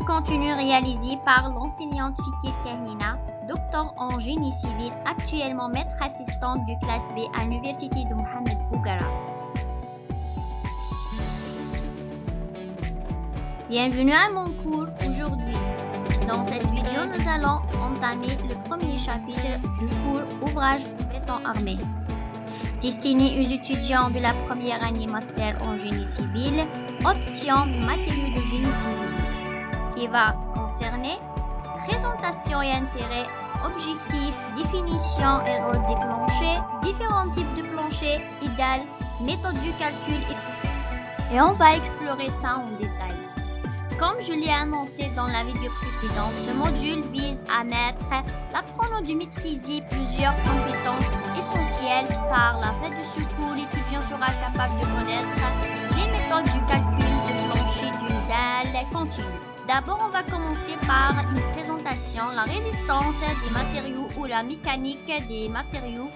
contenu réalisé par l'enseignante Fikir Kahina, docteur en génie civil, actuellement maître assistante du classe B à l'université de Mohamed Bouguera. Bienvenue à mon cours aujourd'hui. Dans cette vidéo, nous allons entamer le premier chapitre du cours Ouvrage béton armé, destiné aux étudiants de la première année master en génie civil, option matériaux de génie civil, qui va concerner présentation et intérêt, objectifs, définition et rôle des planchers, différents types de planchers, idéal, méthode du calcul et on va explorer ça en détail. Comme je l'ai annoncé dans la vidéo précédente, ce module vise à mettre l'apprenant de maîtriser plusieurs compétences essentielles. Par la fin de ce cours, l'étudiant sera capable de connaître les méthodes du calcul de plancher d'une dalle continue. D'abord, on va commencer par une présentation. La résistance des matériaux ou la mécanique des matériaux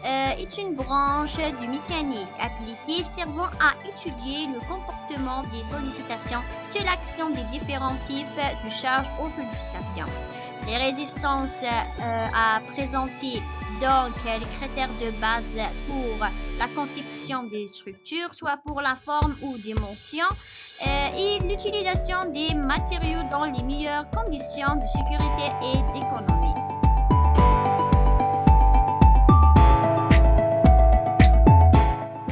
est une branche de mécanique appliquée servant à étudier le comportement des sollicitations sur l'action des différents types de charges aux sollicitations. Les résistances à présenter donc les critères de base pour la conception des structures, soit pour la forme ou dimension, et l'utilisation des matériaux dans les meilleures conditions de sécurité et d'économie.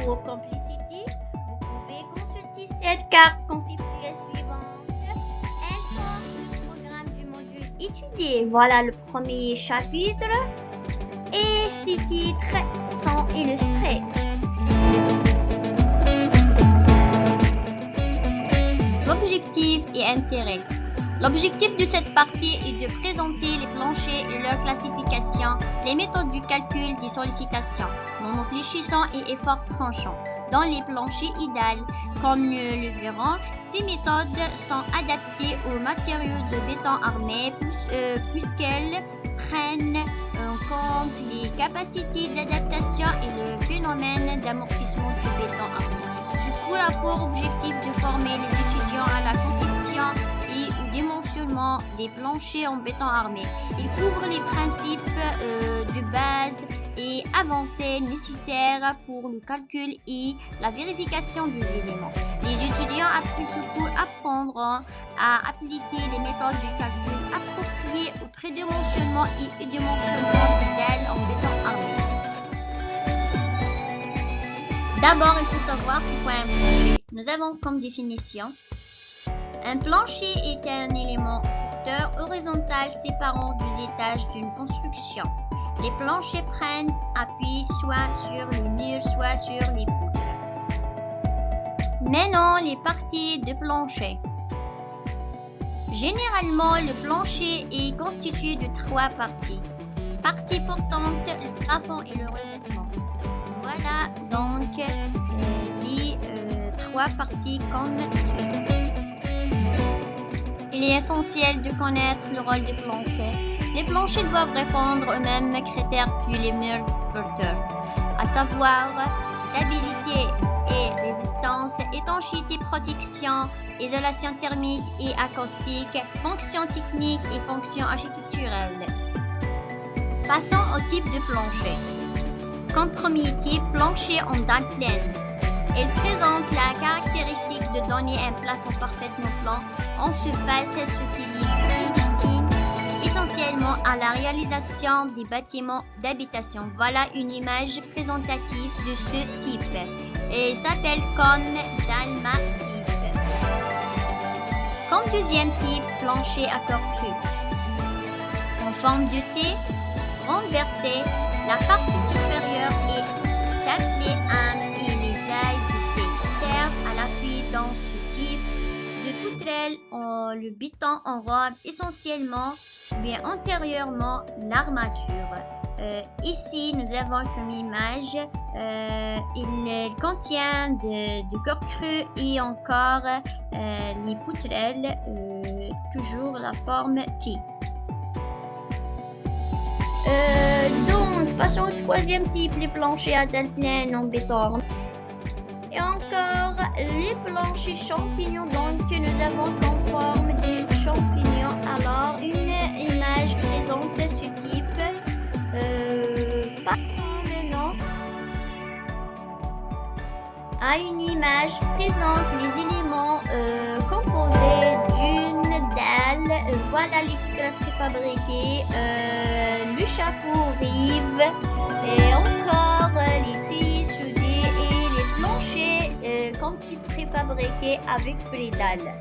Pour complicité, vous pouvez consulter cette carte conceptuelle suivante. Informe le programme du module étudié. Voilà le premier chapitre et ces titres sont illustrés. L'objectif et intérêt. L'objectif de cette partie est de présenter les planchers et leur classification, les méthodes du calcul des sollicitations, non réfléchissant et efforts tranchants. Dans les planchers idéaux, comme nous le verrons, ces méthodes sont adaptées aux matériaux de béton armé puisqu'elles prennent en compte les capacités d'adaptation et le phénomène d'amortissement du béton armé. Ce cours a pour objectif de former les étudiants à la conception et au dimensionnement des planchers en béton armé. Il couvre les principes de base et avancées nécessaires pour le calcul et la vérification des éléments. Les étudiants après ce cours apprendront à appliquer les méthodes de calcul appropriées au prédimensionnement et au dimensionnement des dalles en béton armé. D'abord, il faut savoir c'est quoi un plancher. Nous avons comme définition: un plancher est un élément porteur horizontal séparant deux étages d'une construction. Les planchers prennent appui soit sur les murs, soit sur les poutres. Maintenant, les parties de plancher. Généralement, le plancher est constitué de trois parties. Partie portante, le plafond et le revêtement. Voilà donc les trois parties comme suit. Il est essentiel de connaître le rôle des planchers. Les planchers doivent répondre aux mêmes critères que les murs porteurs, à savoir stabilité et résistance, étanchéité, protection, isolation thermique et acoustique, fonctions techniques et fonctions architecturales. Passons au type de plancher. Comme premier type, plancher en dalle pleine. Il présente la caractéristique de donner un plafond parfaitement plat en surface, ce qui les prédestine essentiellement à la réalisation des bâtiments d'habitation. Voilà une image présentative de ce type. Il s'appelle comme dalle massive. Comme deuxième type, plancher à corps cru. En forme de T, renversé, la partie supérieure est appelée âne et les ailes de T servent à l'appui dans ce type de poutrelle. Le béton enrobe essentiellement, bien antérieurement, l'armature. Ici, nous avons comme image, il contient du corps cru et encore les poutrelles, toujours la forme T. Donc, passons au troisième type, les planchers à dalle pleine en béton. Et encore les planches champignons. Donc nous avons comme forme de champignons. Alors une image présente ce type. Passons maintenant à une image présente les éléments composés d'une dalle. Voilà les figures préfabriquées, le chapeau rive, et encore les trilles soudés et les planchers comme type préfabriqué avec les dalles.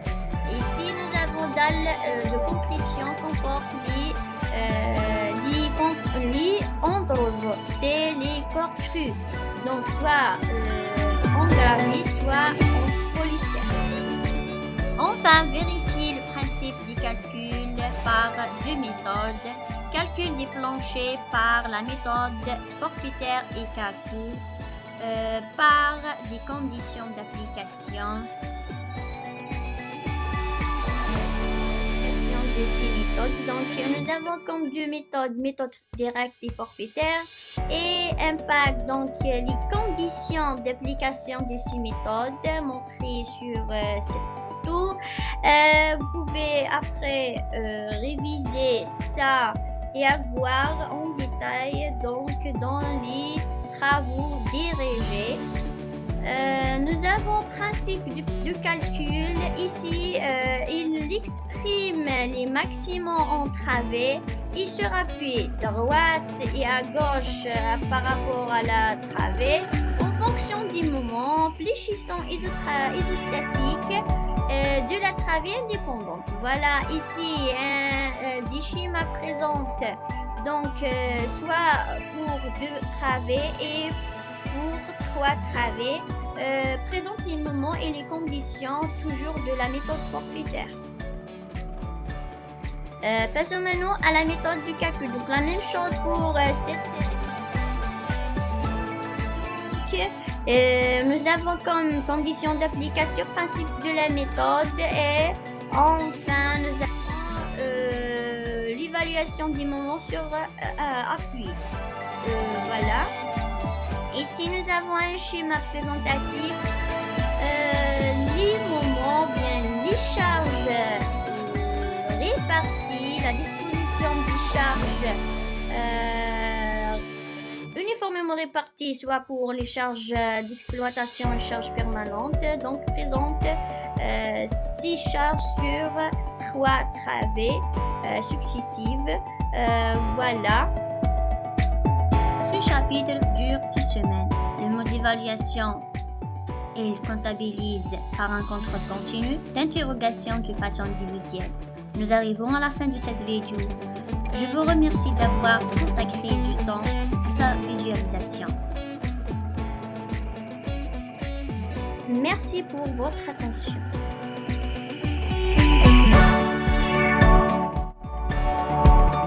Ici nous avons dalles de compression comportent les endroits, c'est les corps crus, donc soit en gravier, soit en polystyrène. Enfin, vérifiez le principe des calculs par deux méthodes. Calcul des planchers par la méthode forfaitaire et calcul par des conditions d'application. De ces méthodes. Donc, nous avons comme deux méthodes, méthode directe et forfaitaire, et impact. Donc, les conditions d'application de ces méthodes montrées sur cette photo. Vous pouvez après réviser ça et avoir en détail donc dans les travaux dirigés. Nous avons principe de calcul. Ici, il exprime les maximums en travée. Il se rappuie droite et à gauche par rapport à la travée en fonction des moments fléchissants isostatiques de la travée indépendante. Voilà ici des schémas présentent donc soit pour deux travées et pour trois travées, présente les moments et les conditions toujours de la méthode forfaitaire. Passons maintenant à la méthode du calcul. Donc la même chose pour cette nous avons comme condition d'application principe de la méthode et enfin nous avons l'évaluation des moments sur appui. Voilà. Ici, nous avons un schéma présentatif, les moments, bien les charges réparties, la disposition des charges uniformément réparties, soit pour les charges d'exploitation et charges permanentes, donc présente 6 charges sur 3 travées successives. Voilà. Ce chapitre dure 6 semaines. Le mode d'évaluation, il comptabilise par un contrôle continu d'interrogation de façon individuelle. Nous arrivons à la fin de cette vidéo. Je vous remercie d'avoir consacré du temps à sa visualisation. Merci pour votre attention.